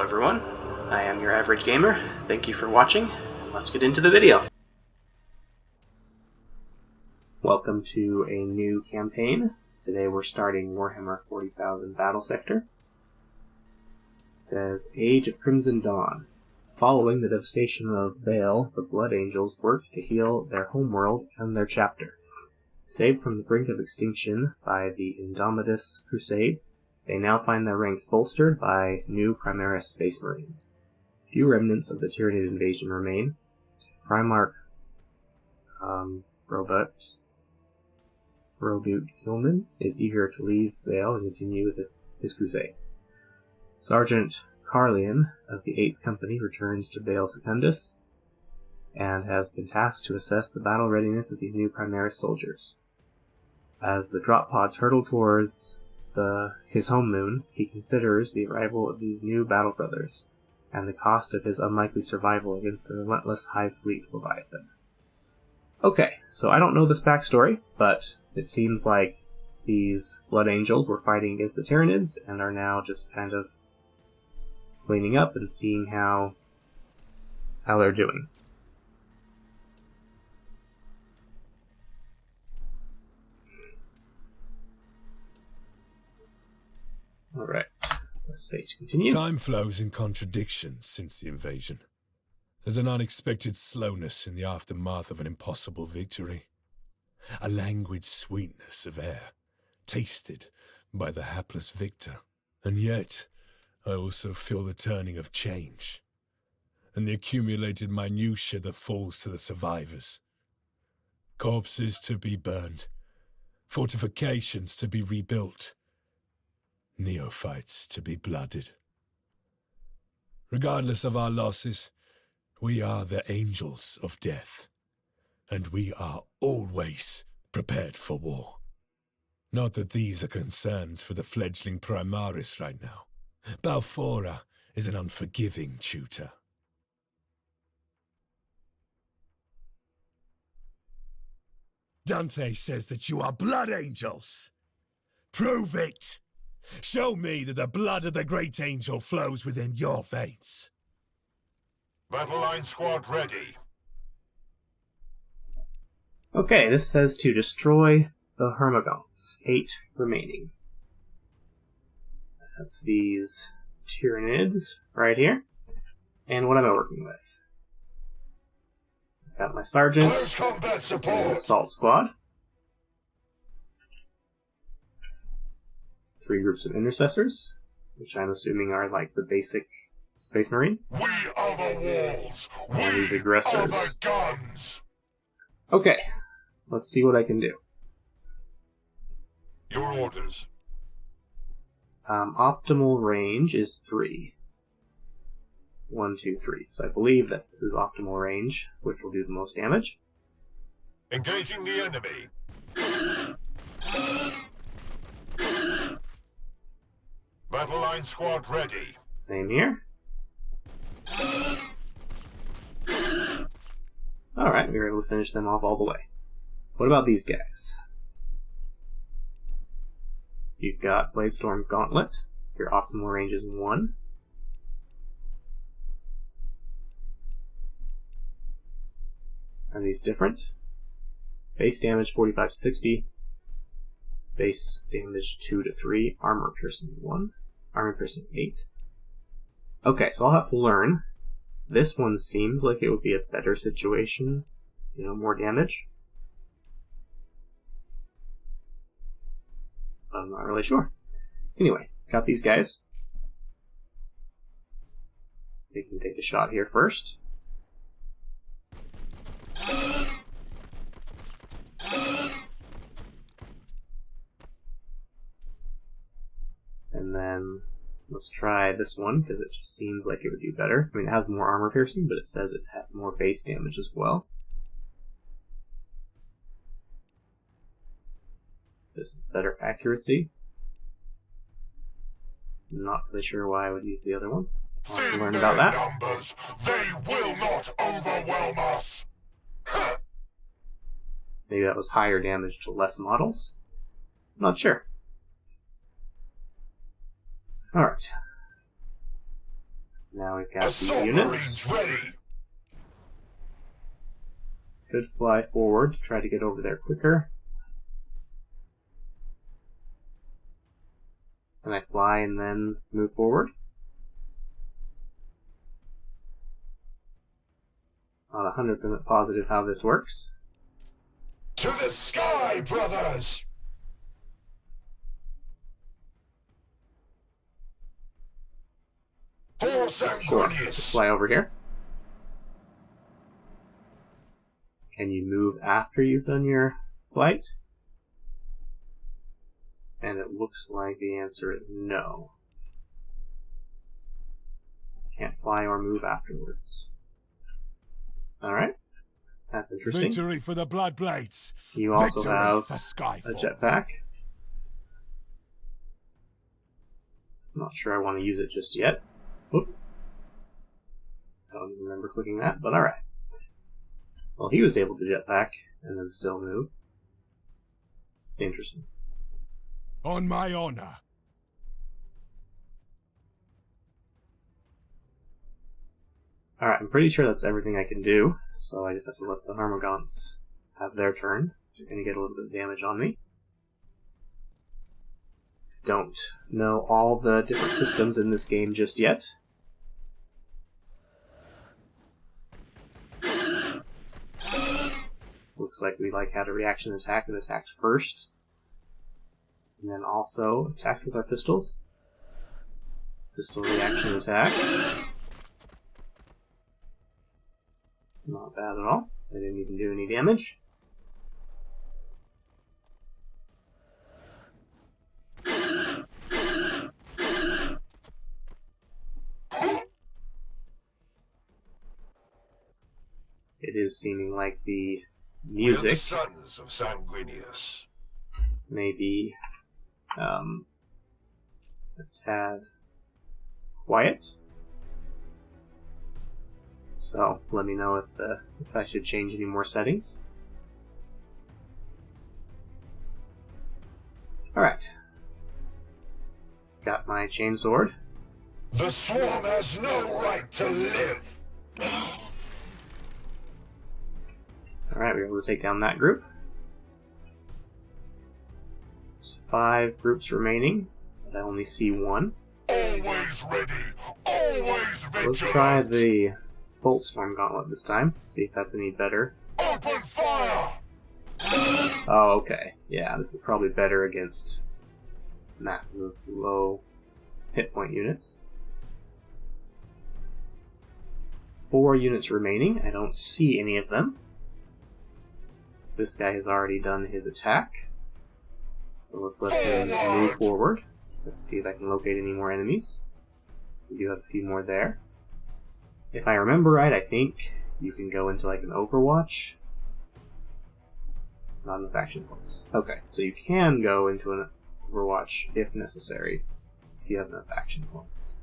everyone, I am your average gamer. Thank you for watching. Let's get into the video. Welcome to a new campaign. Today we're starting Warhammer 40,000 Battlesector. It says, Age of Crimson Dawn. Following the devastation of Baal, the Blood Angels worked to heal their homeworld and their chapter. Saved from the brink of extinction by the Indomitus Crusade, they now find their ranks bolstered by new Primaris Space Marines. Few remnants of the Tyranid invasion remain. Primarch Robut Hillman is eager to leave Baal and continue with his crusade. Sergeant Carlian of the 8th Company returns to Baal Secundus and has been tasked to assess the battle readiness of these new Primaris soldiers. As the drop pods hurtle towards his home moon, he considers the arrival of these new battle brothers and the cost of his unlikely survival against the relentless Hive Fleet Leviathan. Okay, so I don't know this backstory, but it seems like these Blood Angels were fighting against the Tyranids and are now just kind of cleaning up and seeing how they're doing. Alright, space to continue. Time flows in contradictions since the invasion. There's an unexpected slowness in the aftermath of an impossible victory. A languid sweetness of air, tasted by the hapless victor. And yet, I also feel the turning of change, and the accumulated minutiae that falls to the survivors. Corpses to be burned, fortifications to be rebuilt, neophytes to be blooded. Regardless of our losses, we are the angels of death, and we are always prepared for war. Not that these are concerns for the fledgling Primaris right now. Balfora is an unforgiving tutor. Dante says that you are blood angels. Prove it! Show me that the blood of the great angel flows within your veins. Battle line squad ready. Okay, this says to destroy the Hermagants. 8 remaining. That's these Tyranids right here. And what am I working with? I've got my Sergeant, Close combat support. and Assault Squad. 3 groups of Intercessors, which I'm assuming are like the basic Space Marines. We are the walls. And these We aggressors. are the guns. Okay, let's see what I can do. Your orders. Optimal range is 3. 1, 2, 3. So I believe that this is optimal range, which will do the most damage. Engaging the enemy. Battle line squad ready. Same here. Alright, we were able to finish them off all the way. What about these guys? You've got Bladestorm Gauntlet. Your optimal range is 1. Are these different? Base damage 45 to 60. Base damage 2 to 3. Armor piercing 1. Armor piercing 8. Okay, so I'll have to learn. This one seems like it would be a better situation. More damage. I'm not really sure. Anyway, got these guys. They can take a shot here first. And then let's try this one, because it just seems like it would do better. I mean, it has more armor piercing, but it says it has more base damage as well. This is better accuracy. Not really sure why I would use the other one. I'll have to learn about that. Numbers. They will not overwhelm us. Maybe that was higher damage to less models. I'm not sure. Alright. Now we've got the Assault units. Marines ready. Could fly forward to try to get over there quicker. Can I fly and then move forward? Not 100% positive how this works. To the sky, brothers! For Sure, Sanguinius! just fly over here. Can you move after you've done your flight? And it looks like the answer is no. Can't fly or move afterwards. Alright. That's interesting. Victory for the Bloodblades! You also Victory have for a Skyfall. jetpack. Not sure I want to use it just yet. Oop. I don't even remember clicking that, but alright. Well, he was able to jetpack and then still move. Interesting. On my honor. Alright, I'm pretty sure that's everything I can do, so I just have to let the Harmagants have their turn. They're going to get a little bit of damage on me. Don't know all the different systems in this game just yet. Looks like we had a reaction attack that attacked first. And then also attacked with our pistols. Pistol reaction attack. Not bad at all. They didn't even do any damage. It is seeming like the We are the music sons of Sanguinius. may be a tad quiet. So let me know if I should change any more settings. Alright. Got my chainsword. The swarm has no right to live. Alright, we were able to take down that group. There's 5 groups remaining, but I only see 1. Always ready. Always vigilant. Let's try the Boltstorm Gauntlet this time. See if that's any better. Open fire. Oh, okay. Yeah, this is probably better against masses of low hit point units. 4 units remaining. I don't see any of them. This guy has already done his attack. So let's let him move forward. Let's see if I can locate any more enemies. We do have a few more there. If I remember right, I think you can go into like an Overwatch. Not enough action points. Okay, so you can go into an Overwatch if necessary, if you have enough action points.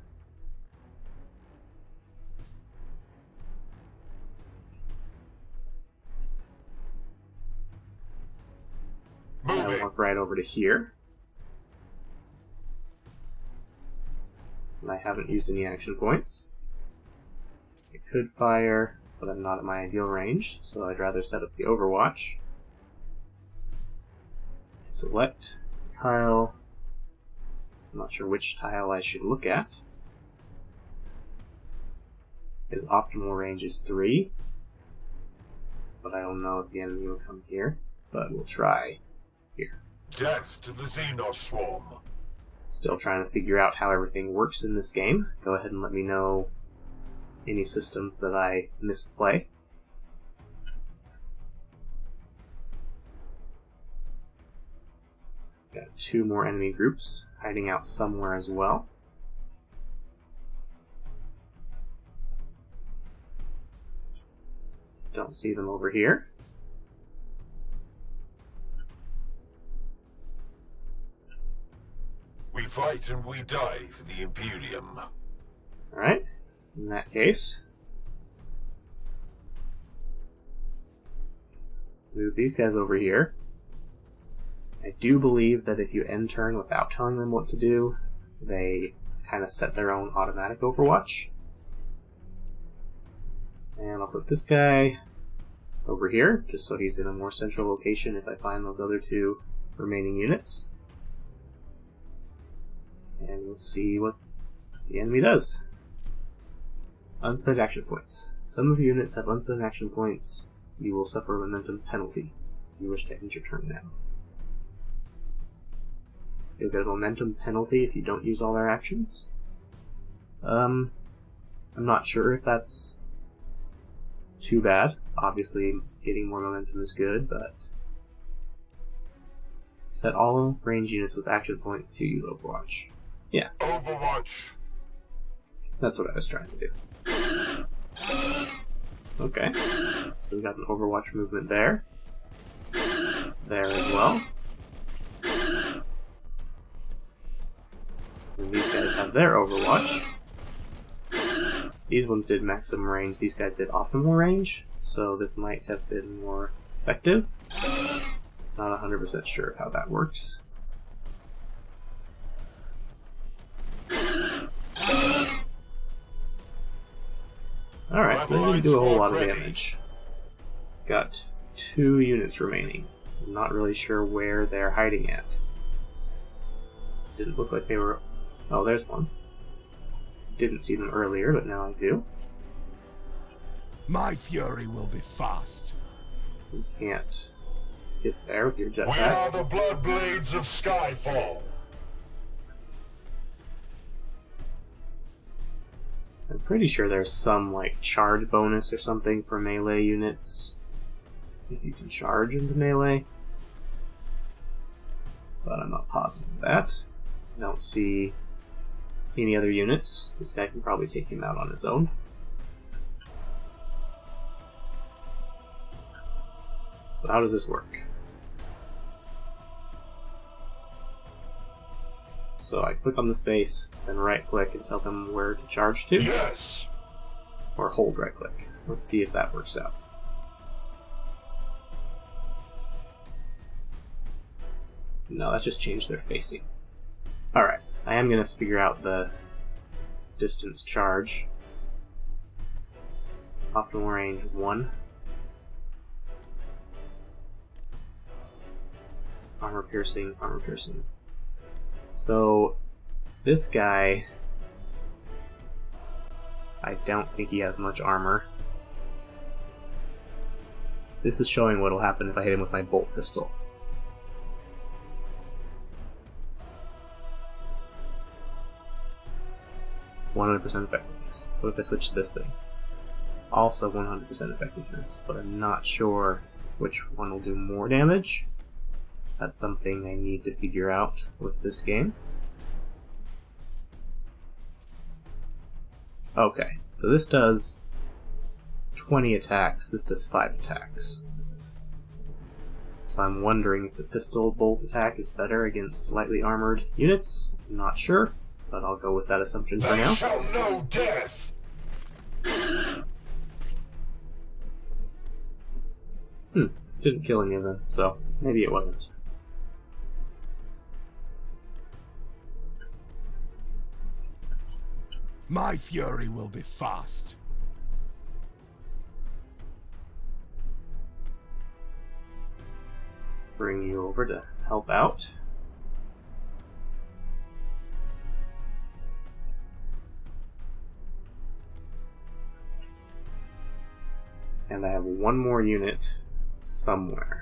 I'll walk right over to here. And I haven't used any action points. I could fire, but I'm not at my ideal range, so I'd rather set up the Overwatch. Select tile. I'm not sure which tile I should look at. His optimal range is 3, but I don't know if the enemy will come here, but we'll try here. Death to the Xenos swarm. Still trying to figure out how everything works in this game. Go ahead and let me know any systems that I misplay. Got 2 more enemy groups hiding out somewhere as well. Don't see them over here. We fight and we die for the Imperium. Alright, in that case, move these guys over here. I do believe that if you end turn without telling them what to do, they kind of set their own automatic Overwatch. And I'll put this guy over here, just so he's in a more central location if I find those other two remaining units. And we'll see what the enemy does. Unspent action points. Some of your units have unspent action points. You will suffer a momentum penalty if you wish to end your turn now. You'll get a momentum penalty if you don't use all their actions. I'm not sure if that's too bad. Obviously, getting more momentum is good, but set all range units with action points to use Overwatch. Yeah. Overwatch. That's what I was trying to do. Okay. So we got an Overwatch movement there. There as well. And these guys have their Overwatch. These ones did maximum range, these guys did optimal range, so this might have been more effective. Not 100% sure of how that works. Alright, so they didn't do a whole lot of damage. Got 2 units remaining. I'm not really sure where they're hiding at. Didn't look like they were... Oh, there's one. Didn't see them earlier, but now I do. My fury will be fast. You can't get there with your We are jetpack. the Bloodblades of Skyfall. I'm pretty sure there's some, like, charge bonus or something for melee units. If you can charge into melee. But I'm not positive of that. I don't see any other units. This guy can probably take him out on his own. So how does this work? So I click on the space, then right click and tell them where to charge to. Yes. Or hold right click. Let's see if that works out. No, that's just changed their facing. Alright, I am going to have to figure out the distance charge. Optimal range 1. Armor piercing, armor piercing. So, this guy, I don't think he has much armor. This is showing what will happen if I hit him with my bolt pistol. %100% effectiveness. What if I switch to this thing? Also 100% effectiveness, but I'm not sure which one will do more damage. That's something I need to figure out with this game. Okay, so this does 20 attacks, this does 5 attacks. So I'm wondering if the pistol bolt attack is better against lightly armored units. I'm not sure, but I'll go with that assumption for They now. shall know death. Didn't kill any of them, so maybe it wasn't. My fury will be fast. Bring you over to help out. And I have one more unit somewhere.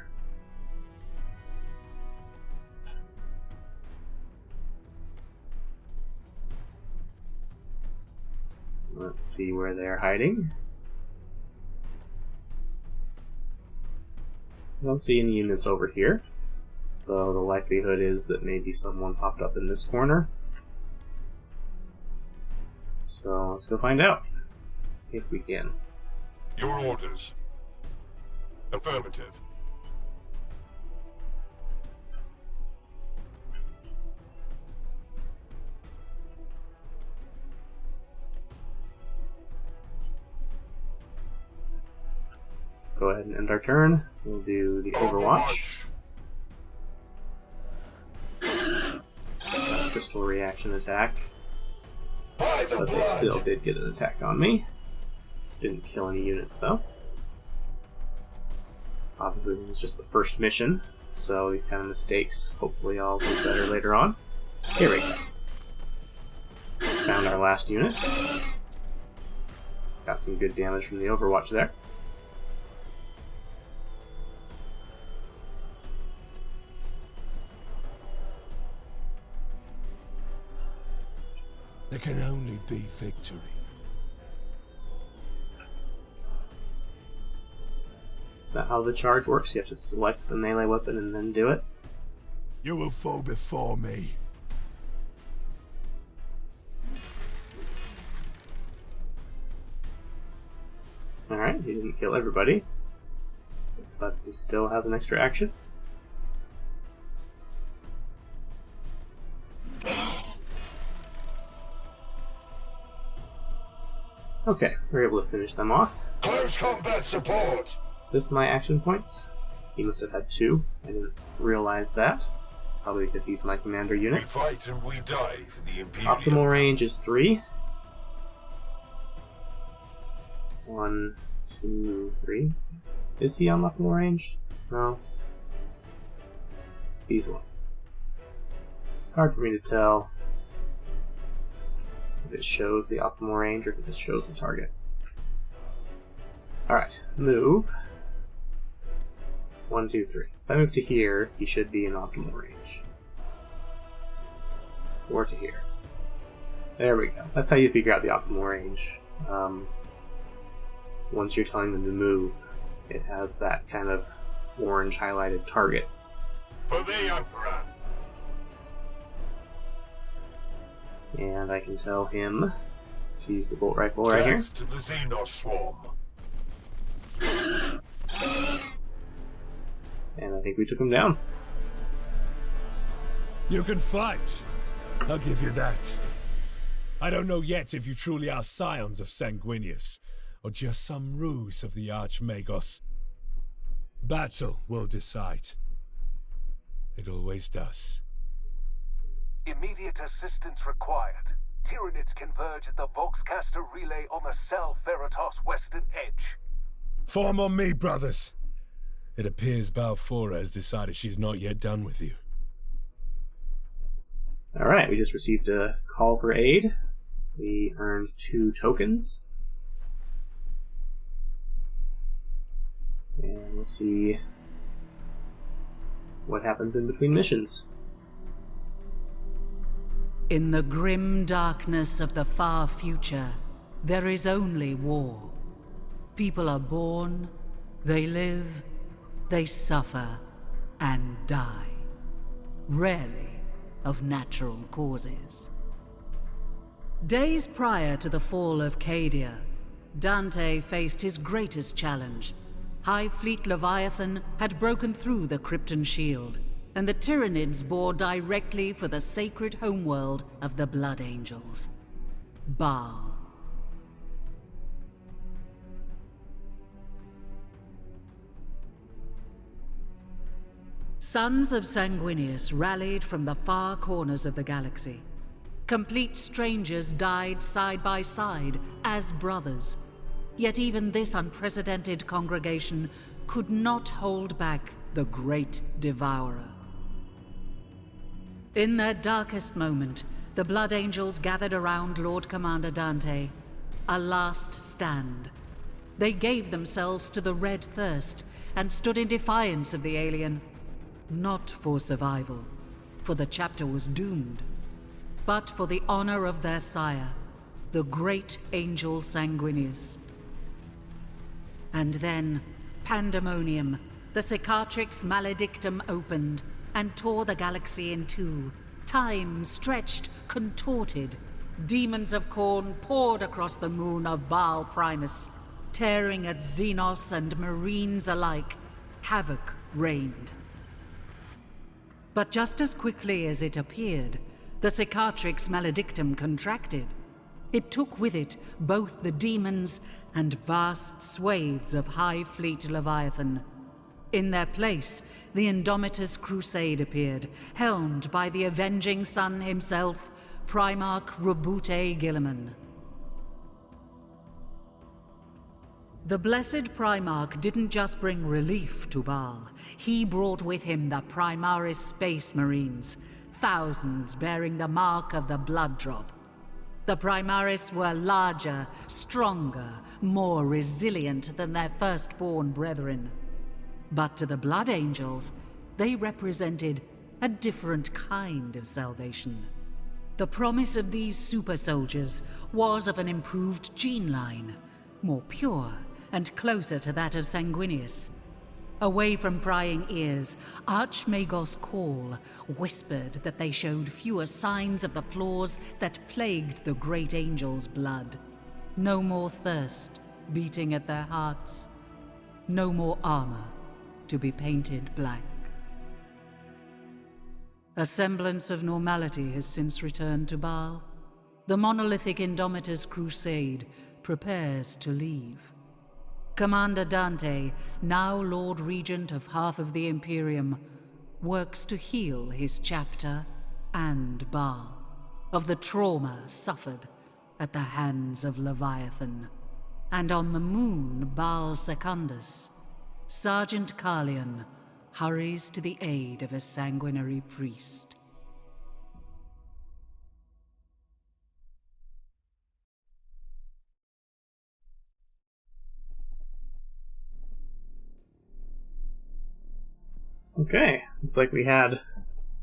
Let's see where they're hiding. I don't see any units over here, so the likelihood is that maybe someone popped up in this corner. So let's go find out, if we can. Your orders. Affirmative. Go ahead and end our turn. We'll do the Overwatch. Crystal reaction attack. By the But they blood. still did get an attack on me. Didn't kill any units, though. Obviously, this is just the first mission, so these kind of mistakes hopefully I'll do better later on. Here we go. Found our last unit. Got some good damage from the Overwatch there. There can only be victory. Is that how the charge works? You have to select the melee weapon and then do it? You will fall before me. Alright, he didn't kill everybody, but he still has an extra action. Okay, we're able to finish them off. Close combat support! Is this my action points? He must have had 2. I didn't realize that. Probably because he's my commander We unit. fight and we die for the Imperium. Optimal range is 3. 1, 2, 3. Is he on optimal range? No. These ones. It's hard for me to tell if it shows the optimal range or if it just shows the target. Alright, move. 1, 2, 3. If I move to here, he should be in optimal range. Or to here. There we go. That's how you figure out the optimal range. Once you're telling them to move, it has that kind of orange highlighted target. For the Emperor! And I can tell him to use the bolt rifle right here. Death to the Xenos Swarm! And I think we took him down. You can fight. I'll give you that. I don't know yet if you truly are scions of Sanguinius, or just some ruse of the Archmagos. Battle will decide. It always does. Immediate assistance required. Tyranids converge at the Voxcaster relay on the Cell Veritas western edge. Form on me, brothers. It appears Balfora has decided she's not yet done with you. Alright, we just received a call for aid. We earned 2 tokens. And we'll see what happens in between missions. In the grim darkness of the far future, there is only war. People are born, they live, they suffer, and die. Rarely of natural causes. Days prior to the fall of Cadia, Dante faced his greatest challenge. High Fleet Leviathan had broken through the Krypton shield, and the Tyranids bore directly for the sacred homeworld of the Blood Angels, Baal. Sons of Sanguinius rallied from the far corners of the galaxy. Complete strangers died side by side as brothers. Yet even this unprecedented congregation could not hold back the Great Devourer. In their darkest moment, the Blood Angels gathered around Lord Commander Dante, a last stand. They gave themselves to the Red Thirst and stood in defiance of the alien. Not for survival, for the chapter was doomed, but for the honor of their sire, the great angel Sanguinius. And then, pandemonium, the Cicatrix Maledictum opened and tore the galaxy in two. Time stretched, contorted. Demons of Khorne poured across the moon of Baal Primus, tearing at Xenos and Marines alike. Havoc reigned. But just as quickly as it appeared, the Cicatrix Maledictum contracted. It took with it both the demons and vast swathes of High Fleet Leviathan. In their place, the Indomitus Crusade appeared, helmed by the avenging sun himself, Primarch Robute Guilliman. The Blessed Primarch didn't just bring relief to Baal. He brought with him the Primaris Space Marines, thousands bearing the mark of the Blood Drop. The Primaris were larger, stronger, more resilient than their firstborn brethren. But to the Blood Angels, they represented a different kind of salvation. The promise of these super soldiers was of an improved gene line, more pure and closer to that of Sanguinius. Away from prying ears, Archmagos Call whispered that they showed fewer signs of the flaws that plagued the great angel's blood. No more thirst beating at their hearts. No more armor to be painted black. A semblance of normality has since returned to Baal. The monolithic Indomitus Crusade prepares to leave. Commander Dante, now Lord Regent of half of the Imperium, works to heal his chapter and Baal of the trauma suffered at the hands of Leviathan. And on the moon Baal Secundus, Sergeant Carlion hurries to the aid of a sanguinary priest. Okay, looks like we had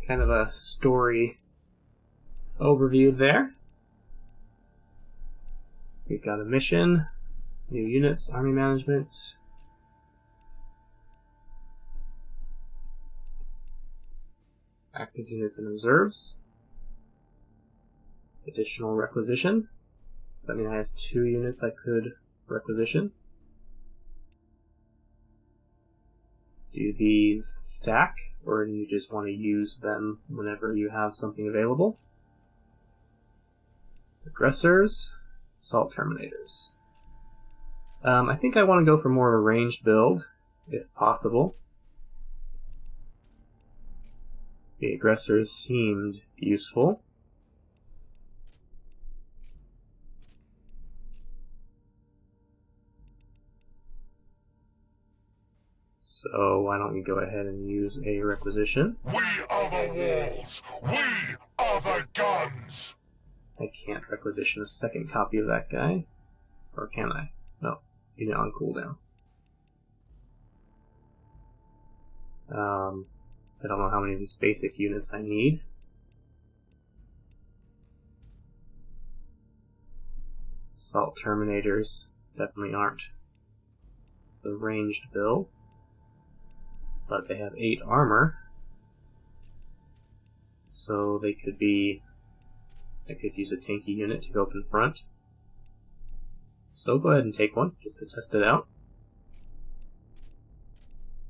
kind of a story overview there. We've got a mission, new units, army management. Active units and reserves. Additional requisition. I mean, I have 2 units I could requisition. Do these stack, or do you just want to use them whenever you have something available? Aggressors, assault terminators. I think I want to go for more of a ranged build, if possible. The aggressors seemed useful. So why don't we go ahead and use a requisition? We are the walls. We are the guns. I can't requisition a second copy of that guy. Or can I? No. Unit on cooldown. I don't know how many of these basic units I need. Assault Terminators definitely aren't the ranged build. But they have 8 armor. So they could be... I could use a tanky unit to go up in front. So go ahead and take one, just to test it out.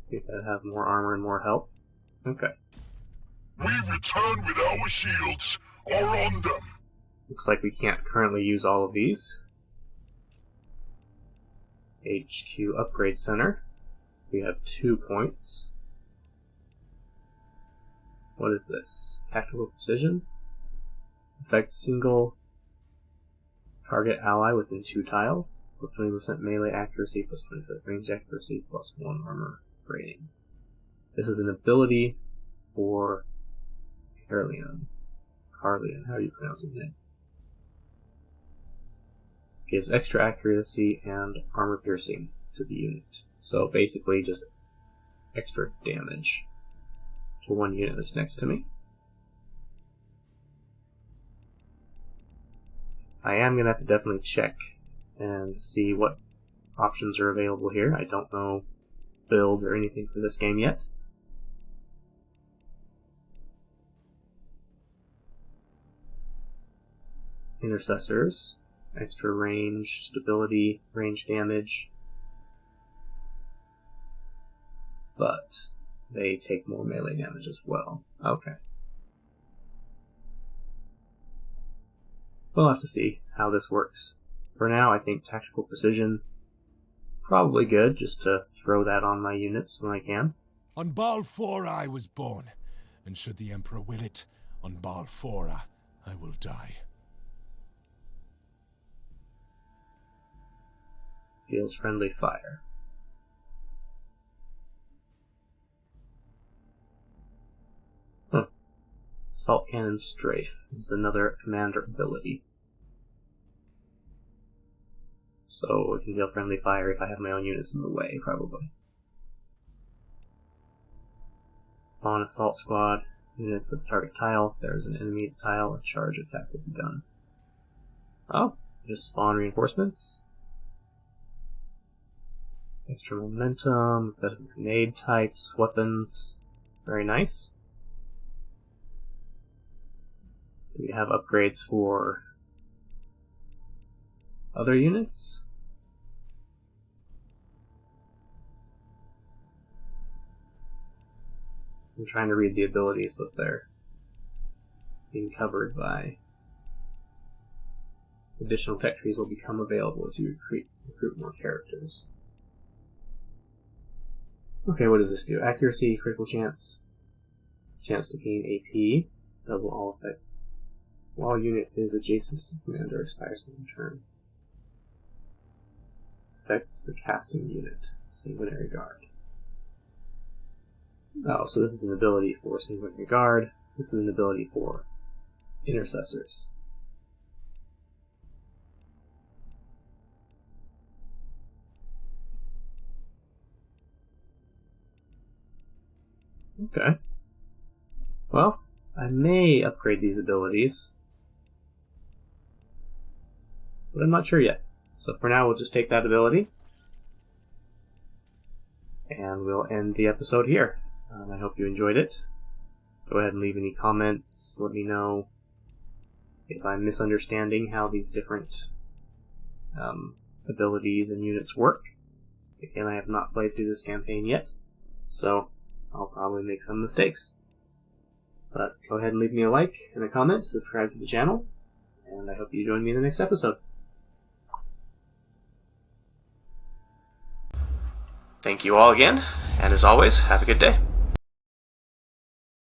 I think I'd have more armor and more health. Okay. We return with our shields, or on them. Looks like we can't currently use all of these. HQ Upgrade Center. We have 2 points. What is this? Tactical Precision? Affects single target ally within 2 tiles. Plus 20% melee accuracy, plus 25% range accuracy, plus 1 armor rating. This is an ability for Carlion. Carlion, how do you pronounce his name? Gives extra accuracy and armor piercing to the unit. So basically just extra damage to one unit that's next to me. I am going to have to definitely check and see what options are available here. I don't know builds or anything for this game yet. Intercessors, extra range, stability, range damage. But they take more melee damage as well. Okay. We'll have to see how this works. For now, I think Tactical Precision is probably good, just to throw that on my units when I can. On Balfora I was born, and should the Emperor will it, on Balfora I will die. Deals friendly fire. Assault Cannon Strafe. This is another commander ability. So it can deal friendly fire if I have my own units in the way, probably. Spawn Assault Squad. Units at the target tile. If there's an enemy tile, a charge attack will be done. Oh, just spawn reinforcements. Extra momentum. We've got grenade types, weapons. Very nice. We have upgrades for other units. I'm trying to read the abilities, but they're being covered by additional tech trees will become available as you recruit more characters. Okay, what does this do? Accuracy, critical chance, chance to gain AP, double all effects. While unit is adjacent to the commander, expires in turn. Affects the casting unit, Sanguinary Guard. Oh, so this is an ability for Sanguinary Guard. This is an ability for Intercessors. Okay. Well, I may upgrade these abilities, but I'm not sure yet. So for now, we'll just take that ability, and we'll end the episode here. I hope you enjoyed it. Go ahead and leave any comments. Let me know if I'm misunderstanding how these different abilities and units work. Again, I have not played through this campaign yet, so I'll probably make some mistakes. But go ahead and leave me a like and a comment, subscribe to the channel, and I hope you join me in the next episode. Thank you all again, and as always, have a good day.